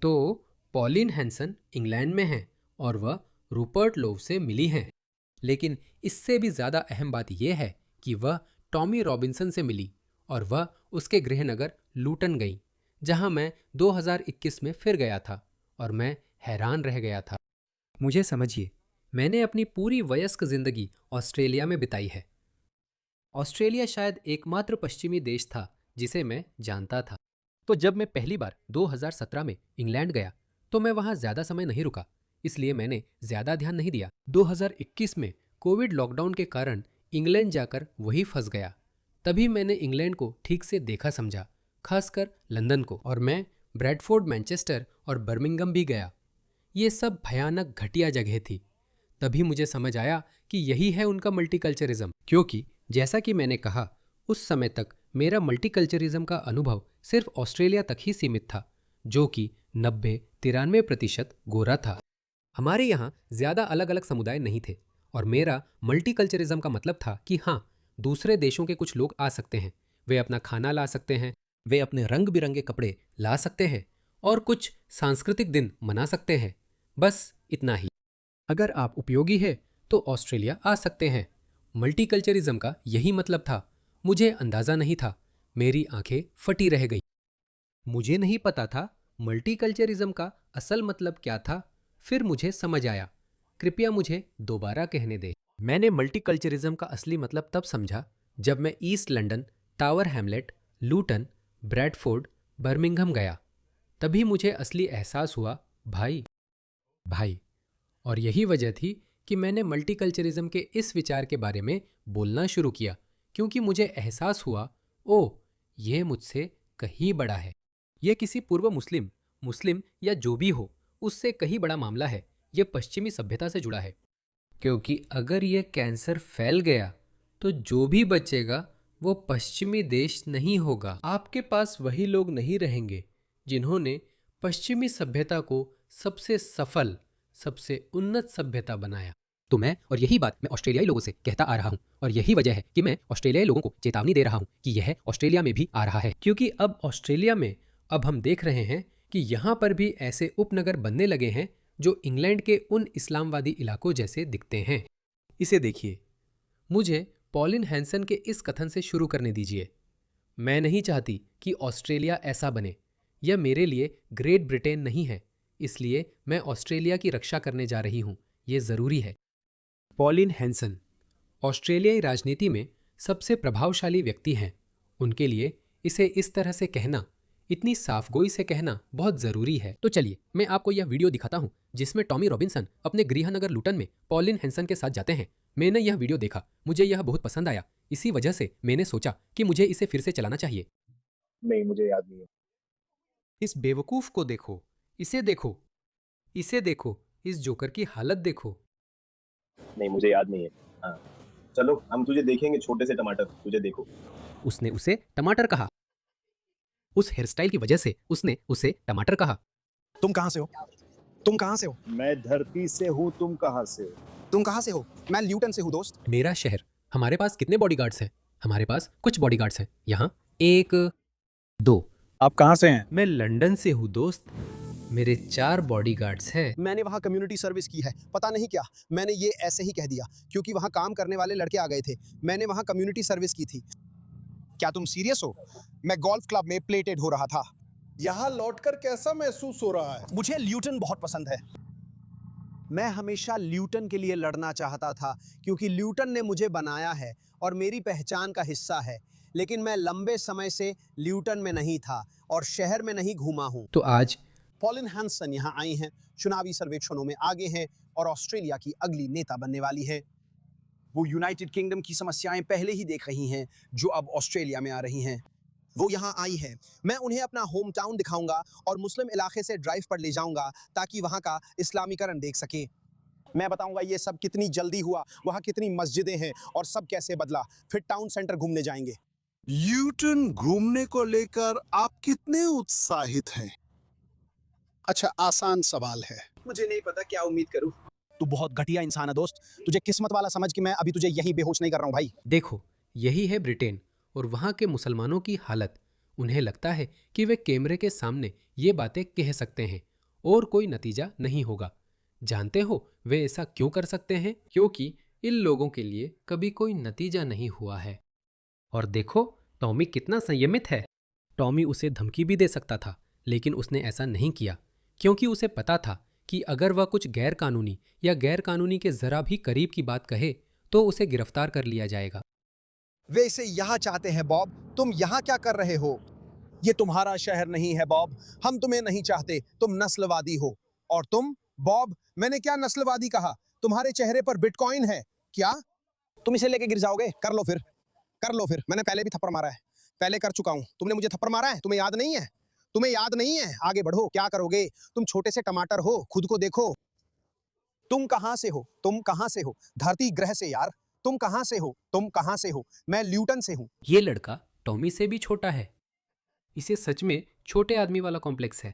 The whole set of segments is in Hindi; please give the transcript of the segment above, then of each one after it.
तो पॉलिन हैंसन इंग्लैंड में हैं और वह रूपर्ट लोव से मिली हैं। लेकिन इससे भी ज़्यादा अहम बात यह है कि वह टॉमी रॉबिन्सन से मिली और वह उसके गृहनगर लूटन गई, जहां मैं 2021 में फिर गया था और मैं हैरान रह गया था। मुझे समझिए, मैंने अपनी पूरी वयस्क जिंदगी ऑस्ट्रेलिया में बिताई है। ऑस्ट्रेलिया शायद एकमात्र पश्चिमी देश था जिसे मैं जानता था। तो जब मैं पहली बार 2017 में इंग्लैंड गया तो मैं वहां ज्यादा समय नहीं रुका, इसलिए मैंने ज्यादा ध्यान नहीं दिया। 2021 में कोविड लॉकडाउन के कारण इंग्लैंड जाकर वही फंस गया। तभी मैंने इंग्लैंड को ठीक से देखा समझा, खासकर लंदन को, और मैं ब्रैडफोर्ड, मैनचेस्टर और बर्मिंघम भी गया। ये सब भयानक घटिया जगह थी। तभी मुझे समझ आया कि यही है उनका मल्टीकल्चरिज्म, क्योंकि जैसा कि मैंने कहा, उस समय तक मेरा मल्टीकल्चरिज्म का अनुभव सिर्फ ऑस्ट्रेलिया तक ही सीमित था, जो कि 90-93% गोरा था। हमारे यहाँ ज़्यादा अलग अलग समुदाय नहीं थे और मेरा मल्टीकल्चरिज्म का मतलब था कि हाँ, दूसरे देशों के कुछ लोग आ सकते हैं, वे अपना खाना ला सकते हैं, वे अपने रंग बिरंगे कपड़े ला सकते हैं और कुछ सांस्कृतिक दिन मना सकते हैं। बस इतना ही। अगर आप उपयोगी है तो ऑस्ट्रेलिया आ सकते हैं। मल्टीकल्चरिज्म का यही मतलब था। मुझे अंदाज़ा नहीं था, मेरी आंखें फटी रह गई। मुझे नहीं पता था मल्टीकल्चरिज्म का असल मतलब क्या था। फिर मुझे समझ आया। कृपया मुझे दोबारा कहने दें। मैंने मल्टीकल्चरिज्म का असली मतलब तब समझा जब मैं East London, Tower Hamlet, Luton, Bradford, Birmingham गया। तभी मुझे असली एहसास हुआ, भाई। और यही वजह थी कि मैंने मल्टीकल्चरिज्म के इस विचार के बारे में बोलना शुरू किया, क्योंकि मुझे एहसास हुआ, ओह, यह मुझसे कहीं बड़ा है। यह किसी पूर्व मुस्लिम या जो भी हो, उससे कहीं बड़ा मामला है। यह पश्चिमी सभ्यता से जुड़ा है, क्योंकि अगर यह कैंसर फैल गया तो जो भी बचेगा वो पश्चिमी देश नहीं होगा। आपके पास वही लोग नहीं रहेंगे जिन्होंने पश्चिमी सभ्यता को सबसे सफल, सबसे उन्नत सभ्यता बनाया। तो मैं, और यही बात मैं ऑस्ट्रेलियाई लोगों से कहता आ रहा हूँ, और यही वजह है कि मैं ऑस्ट्रेलियाई लोगों को चेतावनी दे रहा हूँ कि यह ऑस्ट्रेलिया में भी आ रहा है। क्योंकि अब ऑस्ट्रेलिया में हम देख रहे हैं कि यहाँ पर भी ऐसे उपनगर बनने लगे हैं जो इंग्लैंड के उन इस्लामवादी इलाकों जैसे दिखते हैं। इसे देखिए। मुझे पॉलिन हैंसन के इस कथन से शुरू करने दीजिए। मैं नहीं चाहती कि ऑस्ट्रेलिया ऐसा बने। यह मेरे लिए ग्रेट ब्रिटेन नहीं है, इसलिए मैं ऑस्ट्रेलिया की रक्षा करने जा रही हूँ। ये ज़रूरी है। पॉलिन हैंसन ऑस्ट्रेलियाई राजनीति में सबसे प्रभावशाली व्यक्ति हैं। उनके लिए इसे इस तरह से कहना, इतनी साफगोई से कहना बहुत ज़रूरी है। तो चलिए मैं आपको यह वीडियो दिखाता हूँ जिसमें टॉमी रॉबिन्सन अपने गृहनगर लूटन में पॉलिन हैंसन के साथ जाते हैं। मैंने यह वीडियो देखा, मुझे यह बहुत पसंद आया। इसी वजह से मैंने सोचा कि मुझे इसे फिर से चलाना चाहिए। नहीं, मुझे याद नहीं है। इस बेवकूफ़ को देखो, इसे देखो, इसे देखो, इस जोकर की हालत देखो। नहीं, मुझे याद नहीं है। हाँ, चलो हम तुझे देखेंगे, छोटे से टमाटर, तुझे देखो। उसने उसे टमाटर कहा। उस हेयर स्टाइल की वजह से उसने उसे टमाटर कहा। तुम कहां से हो? तुम कहां से हो? मैं धरती से हूँ, तुम कहाँ से हो? तुम कहां से हो? मैं ल्यूटन से हूं दोस्त। मेरा शहर। हमारे पास कितने बॉडीगार्ड्स हैं? हमारे पास कुछ बॉडीगार्ड्स हैं। यहाँ 1, 2। आप कहां से हैं? मैं लंदन से हूँ दोस्त। मेरे 4 बॉडीगार्ड्स हैं। मैंने वहां कम्युनिटी सर्विस की है। पता नहीं क्या, मैंने ये ऐसे ही कह दिया क्योंकि वहां काम करने वाले लड़के आ गए थे। मैंने वहां कम्युनिटी सर्विस की थी। क्या तुम सीरियस हो? मैं गोल्फ क्लब में प्लेटेड हो रहा था। यहाँ लौटकर कैसा महसूस हो रहा है? मुझे ल्यूटन बहुत पसंद है। मैं हमेशा ल्यूटन के लिए लड़ना चाहता था क्योंकि ल्यूटन ने मुझे बनाया है और मेरी पहचान का हिस्सा है। लेकिन मैं लंबे समय से ल्यूटन में नहीं था और शहर में नहीं घूमा हूं। तो आज पॉलिन हैंसन यहाँ आई हैं, चुनावी सर्वेक्षणों में आगे हैं और ऑस्ट्रेलिया की अगली नेता बनने वाली हैं। वो यूनाइटेड किंगडम की समस्याएं पहले ही देख रही हैं जो अब ऑस्ट्रेलिया में आ रही हैं। वो यहाँ आई है। मैं उन्हें अपना होम टाउन दिखाऊंगा और मुस्लिम इलाके से ड्राइव पर ले जाऊंगा ताकि वहाँ का इस्लामीकरण देख सके। मैं बताऊंगा ये सब कितनी जल्दी हुआ, वहाँ कितनी मस्जिदें हैं और सब कैसे बदला। फिर टाउन सेंटर घूमने जाएंगे। ल्यूटन घूमने को लेकर आप कितने उत्साहित हैं? अच्छा, आसान सवाल है। मुझे नहीं पता क्या उम्मीद करूं। तू बहुत घटिया इंसान है दोस्त। तुझे किस्मत वाला समझ कि मैं अभी तुझे यही बेहोश नहीं कर रहा हूं भाई। देखो, यही है ब्रिटेन और वहाँ के मुसलमानों की हालत। उन्हें लगता है कि वे कैमरे के सामने ये बातें कह सकते हैं और कोई नतीजा नहीं होगा। जानते हो वे ऐसा क्यों कर सकते हैं? क्योंकि इन लोगों के लिए कभी कोई नतीजा नहीं हुआ है। और देखो टॉमी कितना संयमित है। टॉमी उसे धमकी भी दे सकता था, लेकिन उसने ऐसा नहीं किया क्योंकि उसे पता था कि अगर वह कुछ गैर कानूनी या गैर कानूनी के जरा भी करीब की बात कहे तो उसे गिरफ्तार कर लिया जाएगा। वे इसे यहाँ चाहते हैं बॉब। तुम यहाँ क्या कर रहे हो? ये तुम्हारा शहर नहीं है बॉब। हम तुम्हें नहीं चाहते। तुम नस्लवादी हो। और तुम बॉब, मैंने क्या नस्लवादी कहा? तुम्हारे चेहरे पर बिटकॉइन है क्या? तुम इसे लेके गिर जाओगे। कर लो फिर, कर लो फिर। मैंने पहले भी थप्पड़ मारा है, पहले कर चुका हूं। तुमने मुझे थप्पड़ मारा है, तुम्हें याद नहीं है? तुम्हें याद नहीं है? आगे बढ़ो, क्या करोगे? तुम छोटे से टमाटर हो, खुद को देखो। तुम कहां से हो? तुम कहां से हो? धरती ग्रह से यार। तुम कहां से हो? तुम कहां से हो? मैं ल्यूटन से हूं। ये लड़का टॉमी से भी छोटा है। इसे सच में छोटे आदमी वाला कॉम्प्लेक्स है।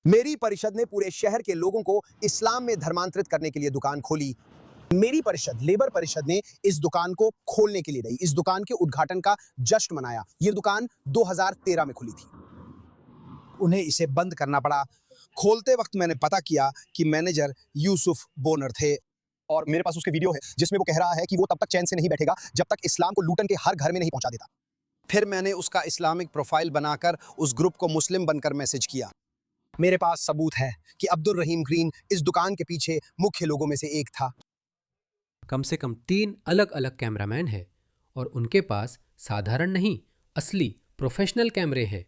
मेरी परिषद ने पूरे शहर के लोगों को इस्लाम में धर्मांतरित करने के लिए दुकान खोली। मेरी परिषद, लेबर परिषद ने इस दुकान को खोलने के लिए नहीं, इस दुकान के उद्घाटन का जश्न मनाया। ये दुकान 2013 में खुली थी। उन्हें इसे बंद करना पड़ा। खोलते वक्त मैंने पता किया कि मैनेजर यूसुफ बोनर थे, और मेरे पास उसके वीडियो है जिसमें वो कह रहा है कि वो तब तक चैन से नहीं बैठेगा जब तक इस्लाम को लूटन के हर घर में नहीं पहुंचा देता। फिर मैंने उसका इस्लामिक प्रोफाइल बनाकर उस ग्रुप को मुस्लिम बनकर मैसेज किया। मेरे पास सबूत है कि अब्दुल रहीम ग्रीन इस दुकान के पीछे मुख्य लोगों में से एक था। कम से कम 3 अलग अलग कैमरामैन हैं और उनके पास साधारण नहीं, असली प्रोफेशनल कैमरे हैं।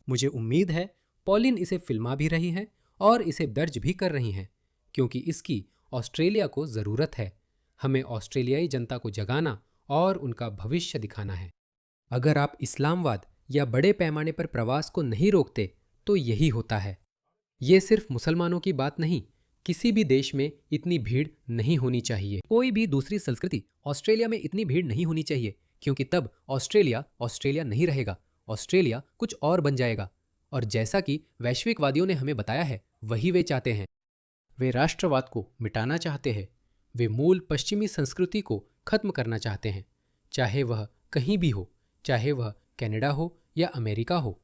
मुझे उम्मीद है पॉलिन इसे फिल्मा भी रही है और इसे दर्ज भी कर रही हैं, क्योंकि इसकी ऑस्ट्रेलिया को ज़रूरत है। हमें ऑस्ट्रेलियाई जनता को जगाना और उनका भविष्य दिखाना है। अगर आप इस्लामवाद या बड़े पैमाने पर प्रवास को नहीं रोकते तो यही होता है। ये सिर्फ मुसलमानों की बात नहीं, किसी भी देश में इतनी भीड़ नहीं होनी चाहिए। कोई भी दूसरी संस्कृति ऑस्ट्रेलिया में इतनी भीड़ नहीं होनी चाहिए, क्योंकि तब ऑस्ट्रेलिया ऑस्ट्रेलिया नहीं रहेगा, ऑस्ट्रेलिया कुछ और बन जाएगा। और जैसा कि वैश्विकवादियों ने हमें बताया है, वही वे चाहते हैं। वे राष्ट्रवाद को मिटाना चाहते हैं। वे मूल पश्चिमी संस्कृति को खत्म करना चाहते हैं, चाहे वह कहीं भी हो, चाहे वह कनाडा हो या अमेरिका हो।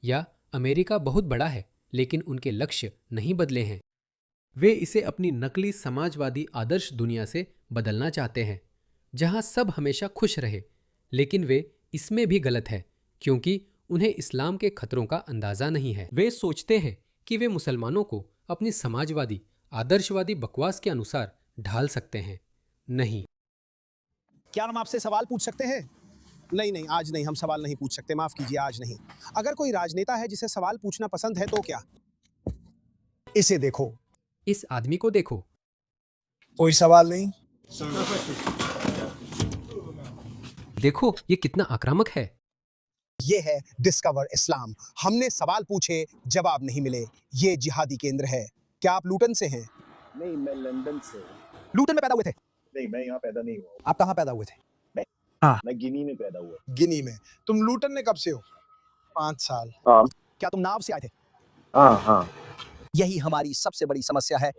या अमेरिका बहुत बड़ा है, लेकिन उनके लक्ष्य नहीं बदले हैं। वे इसे अपनी नकली समाजवादी आदर्श दुनिया से बदलना चाहते हैं, जहां सब हमेशा खुश रहे। लेकिन वे इसमें भी गलत है, क्योंकि उन्हें इस्लाम के खतरों का अंदाजा नहीं है। वे सोचते हैं कि वे मुसलमानों को अपनी समाजवादी आदर्शवादी बकवास के अनुसार ढाल सकते हैं। नहीं। क्या हम आपसे सवाल पूछ सकते हैं? नहीं, आज नहीं, हम सवाल नहीं पूछ सकते। माफ कीजिए, आज नहीं। अगर कोई राजनेता है जिसे सवाल पूछना पसंद है तो क्या? इसे देखो, इस आदमी को देखो। कोई सवाल नहीं। देखो ये कितना आक्रामक है। ये है डिस्कवर इस्लाम। हमने सवाल पूछे, जवाब नहीं मिले। ये जिहादी केंद्र है। क्या आप लूटन से हैं? नहीं, मैं लंदन से हूँ। लूटन में पैदा हुए थे? नहीं, मैं यहाँ पैदा नहीं हुआ हूँ। आप कहाँ पैदा हुए थे? मैं गिनी में पैदा हुआ। गिनी में। तुम लूटन में कब से हो? 5 साल। हाँ। क्या तुम नाव से आए थे? हाँ। यही हमारी सबसे बड़ी समस्या है।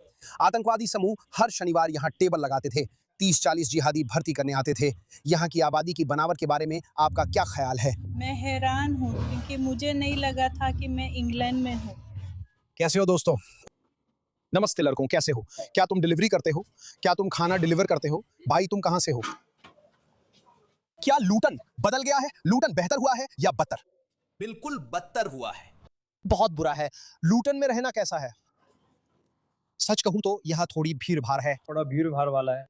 आतंकवादी समूह हर शनिवार यहाँ टेबल लगाते थे। 30-40 जिहादी भर्ती करने आते थे। यहाँ की आबादी की बनावट के बारे में आपका क्या ख्याल है? मैं हैरान हूँ, क्योंकि मुझे नहीं लगा था कि मैं इंग्लैंड में हूँ। कैसे हो दोस्तों? नमस्ते लड़कों, कैसे हो? क्या तुम डिलीवरी करते हो? क्या तुम खाना डिलीवर करते हो? भाई तुम कहाँ से हो? क्या लूटन बदल गया है? लूटन बेहतर हुआ है या बदतर? बिल्कुल बदतर हुआ है। बहुत बुरा है। लूटन में रहना कैसा है? सच कहूं तो यहाँ थोड़ी भीड़ भाड़ है। थोड़ा भीड़ भाड़ वाला है।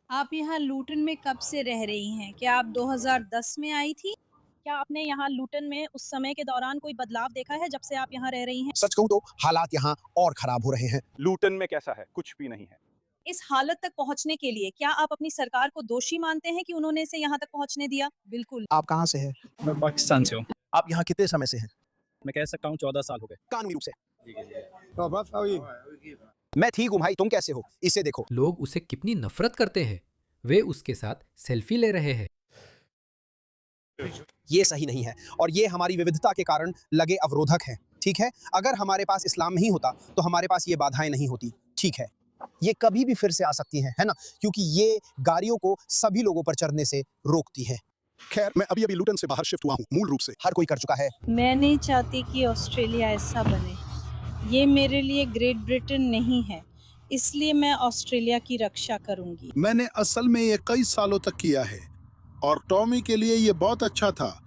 आप यहाँ लूटन में कब से रह रही हैं? क्या आप 2010 में आई थी? क्या आपने यहाँ लूटन में उस समय के दौरान कोई बदलाव देखा है जब से आप यहाँ रह रही हैं? सच कहूं तो हालात यहाँ और खराब हो रहे हैं। लूटन में कैसा है? कुछ भी नहीं है। इस हालत तक पहुँचने के लिए क्या आप अपनी सरकार को दोषी मानते हैं कि उन्होंने इसे यहाँ तक पहुँचने दिया? बिल्कुल। आप कहाँ से हैं? मैं पाकिस्तान से हूँ। आप यहाँ कितने समय से हैं? मैं कह सकता हूँ 14 साल हो गए। कानूनी रूप से? मैं ठीक हूँ भाई, तुम कैसे हो? इसे देखो। लोग उसे कितनी नफरत करते हैं। वे उसके साथ सेल्फी ले रहे हैं। ये सही नहीं है, और ये हमारी विविधता के कारण लगे अवरोधक हैं। ठीक है, अगर हमारे पास इस्लाम नहीं होता तो हमारे पास ये बाधाएं नहीं होती। ठीक है, ये कभी भी फिर से आ सकती हैं, है ना? क्योंकि ये गाड़ियों को सभी लोगों पर चढ़ने से रोकती है। खैर, मैं अभी अभी लूटन से बाहर शिफ्ट हुआ हूँ। मूल रूप से हर कोई कर चुका है। मैं नहीं चाहती कि ऑस्ट्रेलिया ऐसा बने। ये मेरे लिए ग्रेट ब्रिटेन नहीं है, इसलिए मैं ऑस्ट्रेलिया की रक्षा करूंगी। मैंने असल में ये कई सालों तक किया है और टॉमी के लिए ये बहुत अच्छा था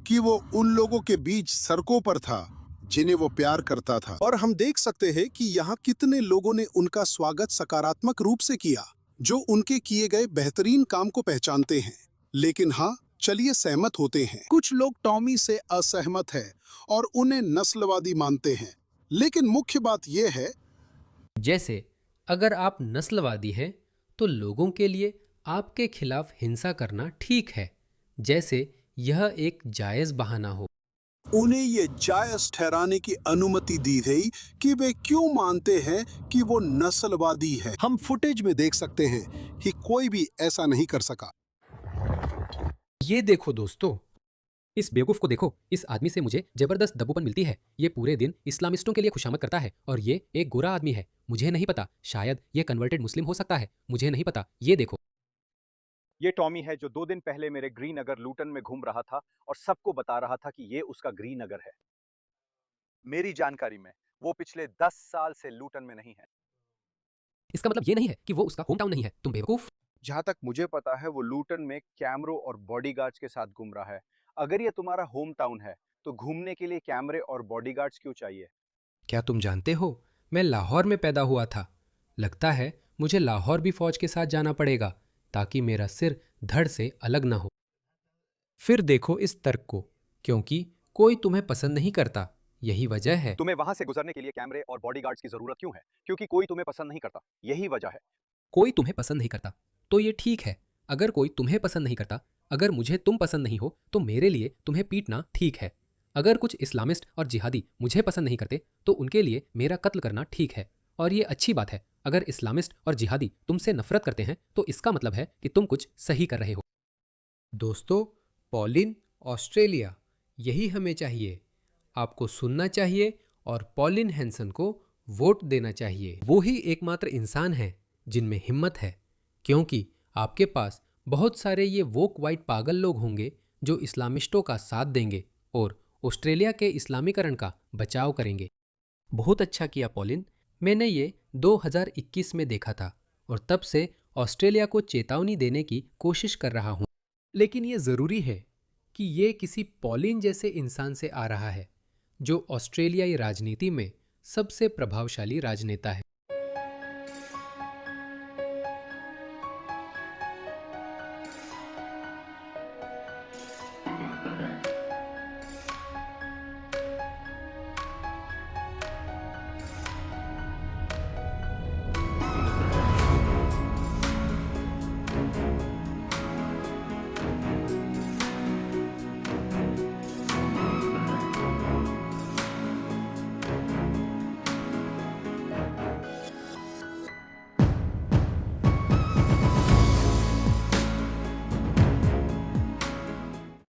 कि वो उन लोगों के बीच सड़कों पर था जिन्हें वो प्यार करता था। और हम देख सकते हैं कि यहाँ कितने लोगों ने उनका स्वागत सकारात्मक रूप से किया, जो उनके किए गए बेहतरीन काम को पहचानते हैं। लेकिन हाँ, चलिए सहमत होते हैं, कुछ लोग टॉमी से असहमत हैं और उन्हें नस्लवादी मानते हैं। लेकिन मुख्य बात यह है, जैसे अगर आप नस्लवादी हैं तो लोगों के लिए आपके खिलाफ हिंसा करना ठीक है, जैसे यह एक जायज बहाना हो। उन्हें ये जायज ठहराने की अनुमति दी गई कि वे क्यों मानते हैं कि वो नस्लवादी है। हम फुटेज में देख सकते हैं कि कोई भी ऐसा नहीं कर सका। ये देखो दोस्तों, इस बेवकूफ को देखो। इस आदमी से मुझे जबरदस्त दबोपन मिलती है। ये पूरे दिन इस्लामिस्टों के लिए खुशामद करता है और ये एक गोरा आदमी है। मुझे नहीं पता, शायद ये कन्वर्टेड मुस्लिम हो सकता है, मुझे नहीं पता। ये देखो, ये टॉमी है जो 2 दिन पहले मेरे ग्रीन नगर लूटन में घूम रहा था और सबको बता रहा था कि ये उसका ग्रीन नगर है। मेरी जानकारी में वो पिछले 10 साल से लूटन में नहीं है। इसका मतलब ये नहीं है कि वो उसका होम टाउन नहीं है, तुम बेवकूफ। जहां तक मुझे पता है वो लूटन में कैमरों और बॉडीगार्ड्स के साथ घूम रहा है। अगर ये तुम्हारा होम टाउन है तो घूमने के लिए कैमरे और बॉडीगार्ड्स क्यों चाहिए? क्या तुम जानते हो, मैं लाहौर में पैदा हुआ था। लगता है मुझे लाहौर भी फौज के साथ जाना पड़ेगा ताकि मेरा सिर धड़ से अलग ना हो। फिर देखो इस तर्क को, क्योंकि कोई तुम्हें पसंद नहीं करता, यही वजह है। तुम्हें वहां से गुजरने के लिए कैमरे और बॉडीगार्ड्स की जरूरत क्यों है? क्योंकि कोई तुम्हें पसंद नहीं करता, यही वजह है। कोई तुम्हें पसंद नहीं करता तो ये ठीक है। अगर कोई तुम्हें पसंद नहीं करता, अगर मुझे तुम पसंद नहीं हो, तो मेरे लिए तुम्हें पीटना ठीक है। अगर कुछ इस्लामिस्ट और जिहादी मुझे पसंद नहीं करते तो उनके लिए मेरा कत्ल करना ठीक है। और ये अच्छी बात है। अगर इस्लामिस्ट और जिहादी तुमसे नफरत करते हैं तो इसका मतलब है कि तुम कुछ सही कर रहे हो। दोस्तों, पॉलिन, ऑस्ट्रेलिया, यही हमें चाहिए। आपको सुनना चाहिए और पॉलिन हैंसन को वोट देना चाहिए। वो ही एकमात्र इंसान हैं जिनमें हिम्मत है, क्योंकि आपके पास बहुत सारे ये वोक वाइट पागल लोग होंगे जो इस्लामिस्टों का साथ देंगे और ऑस्ट्रेलिया के इस्लामीकरण का बचाव करेंगे। बहुत अच्छा किया पॉलिन, मैंने ये 2021 में देखा था और तब से ऑस्ट्रेलिया को चेतावनी देने की कोशिश कर रहा हूँ। लेकिन ये ज़रूरी है कि ये किसी पॉलिन जैसे इंसान से आ रहा है जो ऑस्ट्रेलियाई राजनीति में सबसे प्रभावशाली राजनेता है।